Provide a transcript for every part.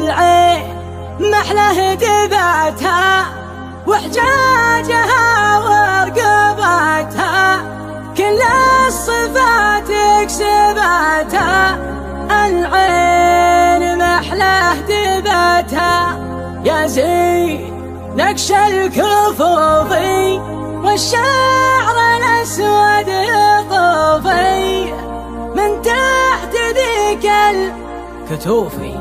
العين محله دبتها وحجاجها ورقبتها كل الصفات كسبتها العين محله دبتها يا زين نقش الكفوفي والشعر الأسود يطوفي من تحت ذيك الكتوفي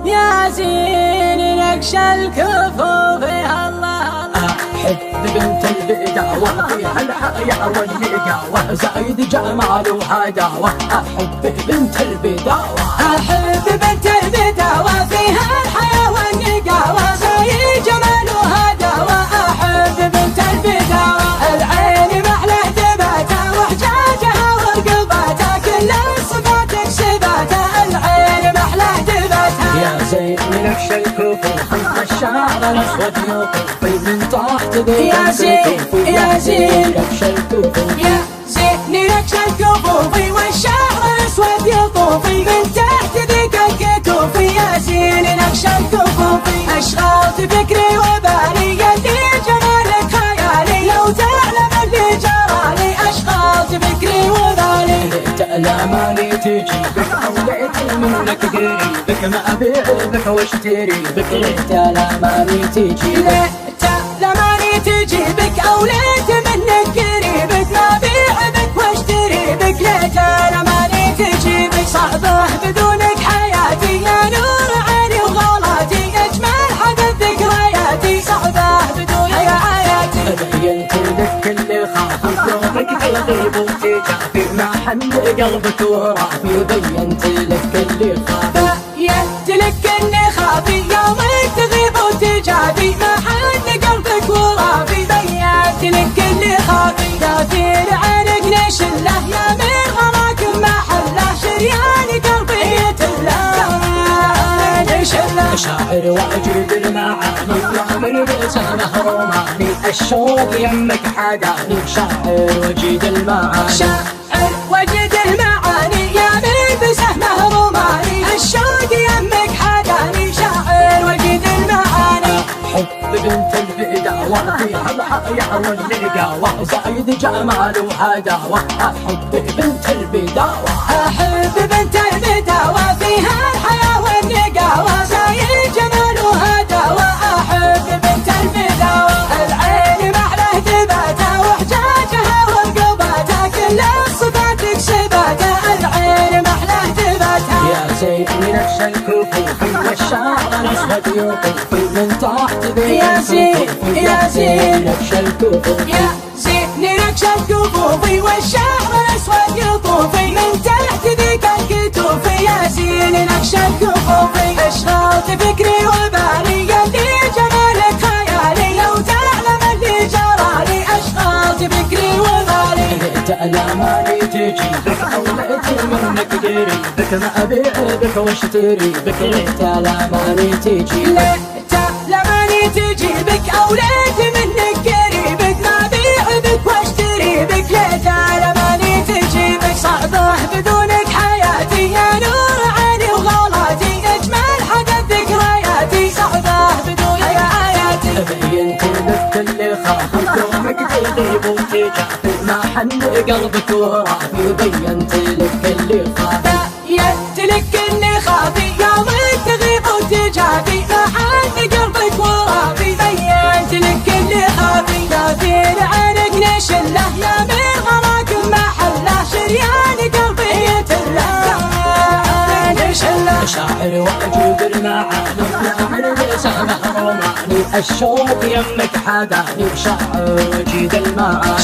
يا زين نقش الكفوفي الله أحب بنت البداوة فيها الحياة والنقاوة زايد جمال وهداوة أحب بنت البداوة أحب بنت البداوة فيها الحياة والنقاوة زايد جمال وهداوة أحب بنت البداوة العين محله دبتها وحجاجها ورقبتها كل الصفات كسبتها العين محله دبتها يا زين نقش الكفوفي الشعر الأسود يطوفي من تحت ذيك يا زين يا زين نقش الكفوفي يا زين نقش الكفوفي والشعر الأسود يطوفي من تحت ذيك الكتوفي يا زين نقش الكفوفي أشغلت فكري وبالي يدي جمالك خيالي لو تعلم اللي جرالي أشغلت فكري وبالي الأماني تجي بك أوليت منك قريبك ما أبيع بك واشتري بك ليت الأماني تجي ليت الأماني تجي بك أوليت منك قريبك ما أبيع بك واشتري بك ليت الأماني تجي بك صعبة بدونك حياتي يا نور عيني وغلاتي أجمل حدث ذكرياتي صعبة بدونك حياتي بينت لك اللي خافي يومك تغيب وتجافي ما حن قلبك ورافي بينت لك اللي خافي بينت لك اللي خافي يومك تغيب وتجافي ما حن قلبك ورافي بينت لك اللي خافي دافير عينك نشله يا من غراك محله شريان قلبي يتله نشله شاعر واجد المعاني يا من بسمه روماني الشوق يمك حداني شاعر وجد المعاني شاعر وجد المعاني يا من بسهمه روماني الشوق يمك حداني شاعر وجد المعاني أحب بنت البداوة فيها الحياة والنقاوة زايد جمال وهداوة أحب بنت البداوة أحب بنت البداوة فيها الحياة والنقاوة زايد جمال وهداوة أحب بنت البداوة العين محله دبتها وحجاجها ورقبتها كل الصفات كسبتها العين محله دبتها يا زين نقش الكفوفي والشعر الأسود يطوفي من تحت ذيك يا زين يا زين نقش الكفوفي يا زين نقش الكفوفي والشعر الأسود يطوفي من تحت ذيك الكتوفي يا زين نقش الكفوفي أشغلت فكري وبالي يدي جمالك خيالي لو تعلم اللي جرالي أشغلت فكري وبالي ليت الأماني تجي بك أوليت منك قريبك ما أبيع بك واشتري بك ليت الأماني تجي ليت الأماني تجي بك أوليت منك قريبك ما أبيع بك واشتري بك ليت الأماني تجي بك صعبة بدونك حياتي يا نور عيني وغلاتي أجمل حدث ذكرياتي صعبة بدونك حياتي بينت لك اللي خافي يومك تغيب وتجافي ما حن قلبك ورافي بينت لك اللي خافي بينت لك اللي خافي يومك تغيب وتجافي ما حن قلبك ورافي بينت لك اللي خافي دافير عينك نشله يا من غراك محله شريان قلبي يتله نشله شاعر واجد المعاني يا من بسمه روماني الشوق يمك حداني شاعر وجد المعاني